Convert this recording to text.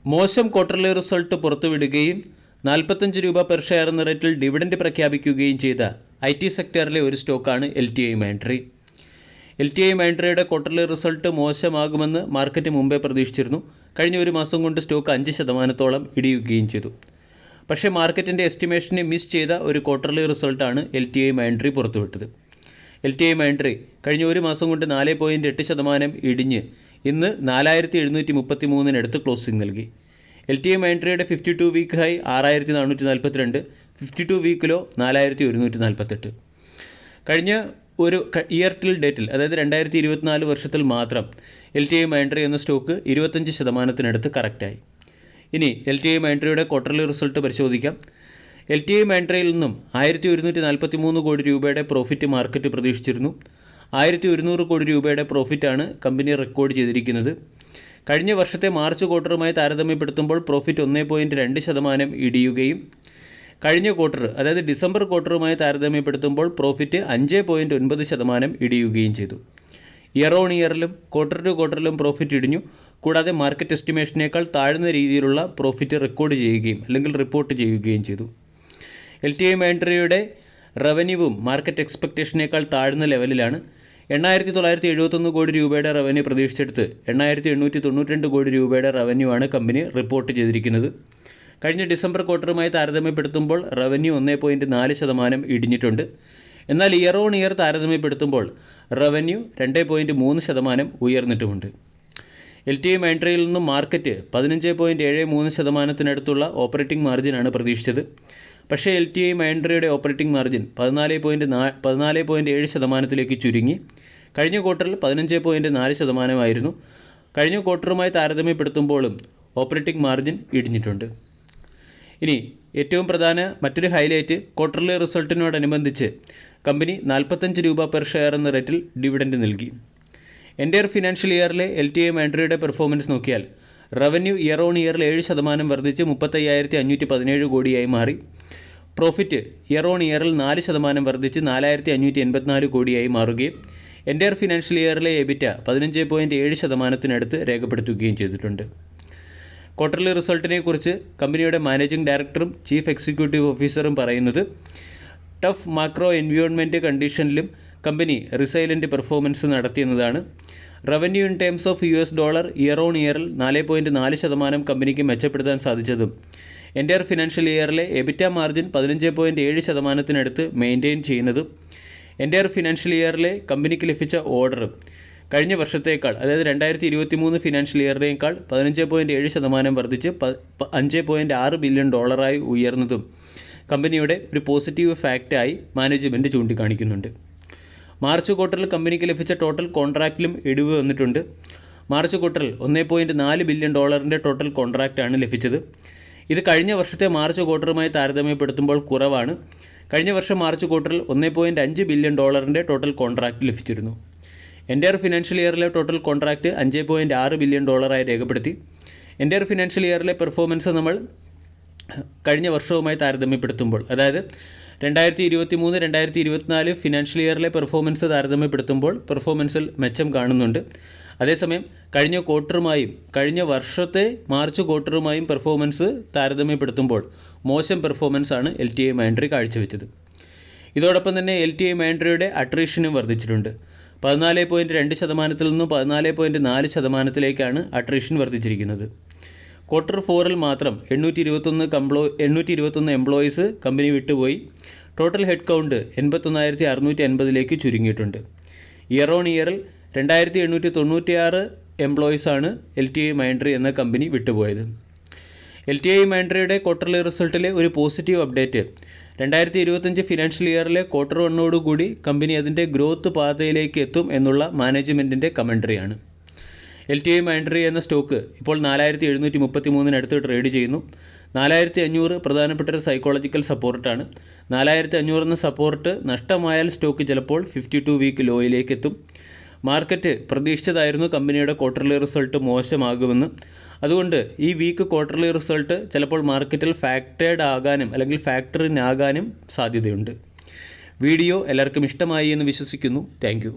മോശം quarterly result പുറത്തുവിടുകയും 45 രൂപ per share എന്ന റേറ്റിൽ ഡിവിഡൻഡ് പ്രഖ്യാപിക്കുകയും ചെയ്ത IT സെക്ടറിലെ ഒരു സ്റ്റോക്കാണ് LTI Mindtree. LTI Mindtreeയുടെ ക്വാർട്ടർലി റിസൾട്ട് മോശമാകുമെന്ന് മാർക്കറ്റ് മുമ്പേ പ്രതീക്ഷിച്ചിരുന്നു. കഴിഞ്ഞ ഒരു മാസം കൊണ്ട് സ്റ്റോക്ക് 5% ഇടിയുകയും ചെയ്തു. പക്ഷേ മാർക്കറ്റിൻ്റെ എസ്റ്റിമേഷനെ മിസ് ചെയ്ത ഒരു ക്വാർട്ടർലി റിസൾട്ടാണ് LTI Mindtree പുറത്തുവിട്ടത്. LTI Mindtree കഴിഞ്ഞ ഒരു മാസം കൊണ്ട് 4.8% ഇടിഞ്ഞ് ഇന്ന് 4733 ക്ലോസിംഗ് നൽകി. LTI Mindtreeയുടെ 52 വീക്ക് ഹൈ 6442, 52 വീക്കിലോ 4148. കഴിഞ്ഞ ഒരു ഇയർ ടിൽ ഡേറ്റിൽ, അതായത് 2024 വർഷത്തിൽ മാത്രം LTI Mindtree എന്ന സ്റ്റോക്ക് 25% കറക്റ്റായി. ഇനി LTI Mindtreeയുടെ ക്വാർട്ടർലി റിസൾട്ട് പരിശോധിക്കാം. LTI Mindtreeയിൽ നിന്നും 1143 കോടി രൂപയുടെ പ്രോഫിറ്റ് മാർക്കറ്റ് പ്രതീക്ഷിച്ചിരുന്നു. 1100 കോടി രൂപയുടെ പ്രോഫിറ്റാണ് കമ്പനി റെക്കോർഡ് ചെയ്തിരിക്കുന്നത്. കഴിഞ്ഞ വർഷത്തെ മാർച്ച് ക്വാർട്ടറുമായി താരതമ്യപ്പെടുത്തുമ്പോൾ പ്രോഫിറ്റ് 1.2% ഇടിയുകയും കഴിഞ്ഞ ക്വാർട്ടർ, അതായത് ഡിസംബർ ക്വാർട്ടറുമായി താരതമ്യപ്പെടുത്തുമ്പോൾ പ്രോഫിറ്റ് 5.9% ഇടിയുകയും ചെയ്തു. ഇയർ ഓൺ ഇയറിലും ക്വാർട്ടർ ടു ക്വാർട്ടറിലും പ്രോഫിറ്റ് ഇടിഞ്ഞു. കൂടാതെ മാർക്കറ്റ് എസ്റ്റിമേഷനേക്കാൾ താഴ്ന്ന രീതിയിലുള്ള പ്രോഫിറ്റ് റെക്കോർഡ് ചെയ്യുകയും അല്ലെങ്കിൽ റിപ്പോർട്ട് ചെയ്യുകയും ചെയ്തു. LTI Mindtreeയുടെ റവന്യൂവും മാർക്കറ്റ് എക്സ്പെക്റ്റേഷനേക്കാൾ താഴ്ന്ന ലെവലിലാണ്. 8971 കോടി രൂപയുടെ റവന്യൂ പ്രതീക്ഷിച്ചെടുത്ത് 8892 കോടി രൂപയുടെ റവന്യൂ ആണ് കമ്പനി റിപ്പോർട്ട് ചെയ്തിരിക്കുന്നത്. കഴിഞ്ഞ ഡിസംബർ ക്വാർട്ടറുമായി താരതമ്യപ്പെടുത്തുമ്പോൾ റവന്യൂ 1.4% ഇടിഞ്ഞിട്ടുണ്ട്. എന്നാൽ ഇയർ ഓൺ ഇയർ താരതമ്യപ്പെടുത്തുമ്പോൾ റവന്യൂ 2.3% ഉയർന്നിട്ടുമുണ്ട്. LTI Mindtreeയിൽ നിന്നും മാർക്കറ്റ് 15.73%-നടുത്തുള്ള ഓപ്പറേറ്റിംഗ് മാർജിനാണ് പ്രതീക്ഷിച്ചത്. പക്ഷേ LTI Mindtreeയുടെ ഓപ്പറേറ്റിംഗ് മാർജിൻ 14.7%-ലേക്ക് ചുരുങ്ങി. കഴിഞ്ഞ ക്വാർട്ടറിൽ 15.4% ആയിരുന്നു. കഴിഞ്ഞ ക്വാർട്ടറുമായി താരതമ്യപ്പെടുത്തുമ്പോഴും ഓപ്പറേറ്റിംഗ് മാർജിൻ ഇടിഞ്ഞിട്ടുണ്ട്. ഇനി ഏറ്റവും പ്രധാന മറ്റൊരു ഹൈലൈറ്റ്, ക്വാർട്ടർലി റിസൾട്ടിനോടനുബന്ധിച്ച് കമ്പനി 45 രൂപ പെർ ഷെയർ എന്ന റേറ്റിൽ ഡിവിഡൻഡ് നൽകി. എൻ്റയർ ഫിനാൻഷ്യൽ ഇയറിലെ LTI Mindtreeയുടെ പെർഫോമൻസ് നോക്കിയാൽ റവന്യൂ ഇയർ ഓൺ ഇയറിൽ 7% വർദ്ധിച്ച് 35,517 കോടിയായി മാറി. പ്രോഫിറ്റ് ഇയർ ഓൺ ഇയറിൽ 4% വർദ്ധിച്ച് 4,584 കോടിയായി മാറുകയും എൻ്റയർ ഫിനാൻഷ്യൽ ഇയറിലെ EBITDA 15.7%-നടുത്ത് രേഖപ്പെടുത്തുകയും ചെയ്തിട്ടുണ്ട്. ക്വാർട്ടർലി റിസൾട്ടിനെ കുറിച്ച് കമ്പനിയുടെ മാനേജിംഗ് ഡയറക്ടറും ചീഫ് എക്സിക്യൂട്ടീവ് ഓഫീസറും പറയുന്നത്, ടഫ് മാക്രോ എൻവയോൺമെൻറ്റ് കണ്ടീഷനിലും കമ്പനി റിസൈലൻ്റ് പെർഫോമൻസ് നടത്തിയെന്നതാണ്. Revenue in terms of $, year on ഇയറിൽ 4.4% കമ്പനിക്ക് മെച്ചപ്പെടുത്താൻ സാധിച്ചതും എൻ്റയർ ഫിനാൻഷ്യൽ ഇയറിലെ EBITDA മാർജിൻ 15.7%-നടുത്ത് മെയിൻറ്റെയിൻ ചെയ്യുന്നതും എൻ്റയർ ഫിനാൻഷ്യൽ ഇയറിലെ കമ്പനിക്ക് ലഭിച്ച ഓർഡർ കഴിഞ്ഞ വർഷത്തേക്കാൾ, അതായത് 2023 ഫിനാൻഷ്യൽ ഇയറിനേക്കാൾ 15.7% വർദ്ധിച്ച് $5.6 ബില്യൺ ഉയർന്നതും കമ്പനിയുടെ ഒരു പോസിറ്റീവ് ഫാക്റ്റായി മാനേജ്മെൻറ്റ് ചൂണ്ടിക്കാണിക്കുന്നുണ്ട്. മാർച്ച് ക്വാർട്ടറിൽ കമ്പനിക്ക് ലഭിച്ച ടോട്ടൽ കോൺട്രാക്റ്റിലും ഇടിവ് വന്നിട്ടുണ്ട്. മാർച്ച് ക്വാർട്ടറിൽ $1.4 ബില്യൺ ടോട്ടൽ കോൺട്രാക്റ്റാണ് ലഭിച്ചത്. ഇത് കഴിഞ്ഞ വർഷത്തെ മാർച്ച് ക്വാർട്ടറുമായി താരതമ്യപ്പെടുത്തുമ്പോൾ കുറവാണ്. കഴിഞ്ഞ വർഷം മാർച്ച് ക്വാർട്ടറിൽ $1.5 ബില്യൺ ടോട്ടൽ കോൺട്രാക്റ്റ് ലഭിച്ചിരുന്നു. എൻ്റയർ ഫിനാൻഷ്യൽ ഇയറിലെ ടോട്ടൽ കോൺട്രാക്റ്റ് $5.6 ബില്യൺ രേഖപ്പെടുത്തി. എൻ്റയർ ഫിനാൻഷ്യൽ ഇയറിലെ പെർഫോമൻസ് നമ്മൾ കഴിഞ്ഞ വർഷവുമായി താരതമ്യപ്പെടുത്തുമ്പോൾ, അതായത് 2023-2024 ഫിനാൻഷ്യൽ ഇയറിലെ പെർഫോമൻസ് താരതമ്യപ്പെടുത്തുമ്പോൾ പെർഫോമൻസിൽ മെച്ചം കാണുന്നുണ്ട്. അതേസമയം കഴിഞ്ഞ ക്വാർട്ടറുമായും കഴിഞ്ഞ വർഷത്തെ മാർച്ച് ക്വാർട്ടറുമായും പെർഫോമൻസ് താരതമ്യപ്പെടുത്തുമ്പോൾ മോശം പെർഫോമൻസാണ് LTI Mindtree കാഴ്ചവെച്ചത്. ഇതോടൊപ്പം തന്നെ LTI Mindtreeയുടെ അട്രീഷനും വർദ്ധിച്ചിട്ടുണ്ട്. 14.2%-ൽ നിന്നും 14.4%-ലേക്കാണ് അട്രീഷൻ വർദ്ധിച്ചിരിക്കുന്നത്. ക്വാർട്ടർ 4-ൽ മാത്രം 821 എംപ്ലോയീസ് കമ്പനി വിട്ടുപോയി. ടോട്ടൽ ഹെഡ് കൗണ്ട് 81,650-ലേക്ക് ചുരുങ്ങിയിട്ടുണ്ട്. ഇയർ ഓൺ ഇയറിൽ 2,896 എംപ്ലോയീസാണ് LTI Mindtree എന്ന കമ്പനി വിട്ടുപോയത്. LTI Mindtreeയുടെ ക്വാർട്ടർലി റിസൾട്ടിലെ ഒരു പോസിറ്റീവ് അപ്ഡേറ്റ്, 2025 ഫിനാൻഷ്യൽ ഇയറിലെ ക്വാർട്ടർ 1 കമ്പനി അതിൻ്റെ ഗ്രോത്ത് പാതയിലേക്ക് എത്തും എന്നുള്ള മാനേജ്മെൻറ്റിൻ്റെ കമൻട്രിയാണ്. LTI Mindtree എന്ന സ്റ്റോക്ക് ഇപ്പോൾ 4733 ട്രേഡ് ചെയ്യുന്നു. 4500 പ്രധാനപ്പെട്ട ഒരു സൈക്കോളജിക്കൽ സപ്പോർട്ടാണ്. 4500 എന്ന സപ്പോർട്ട് നഷ്ടമായാൽ സ്റ്റോക്ക് ചിലപ്പോൾ 52 വീക്ക് ലോയിലേക്ക് എത്തും. മാർക്കറ്റ് പ്രതീക്ഷിച്ചതായിരുന്നു കമ്പനിയുടെ ക്വാർട്ടർലി റിസൾട്ട് മോശമാകുമെന്ന്. അതുകൊണ്ട് ഈ വീക്ക് ക്വാർട്ടർലി റിസൾട്ട് ചിലപ്പോൾ മാർക്കറ്റിൽ ഫാക്ടേഡ് ആകാനും അല്ലെങ്കിൽ ഫാക്ടറിനാകാനും സാധ്യതയുണ്ട്. വീഡിയോ എല്ലാവർക്കും ഇഷ്ടമായി എന്ന് വിശ്വസിക്കുന്നു. താങ്ക്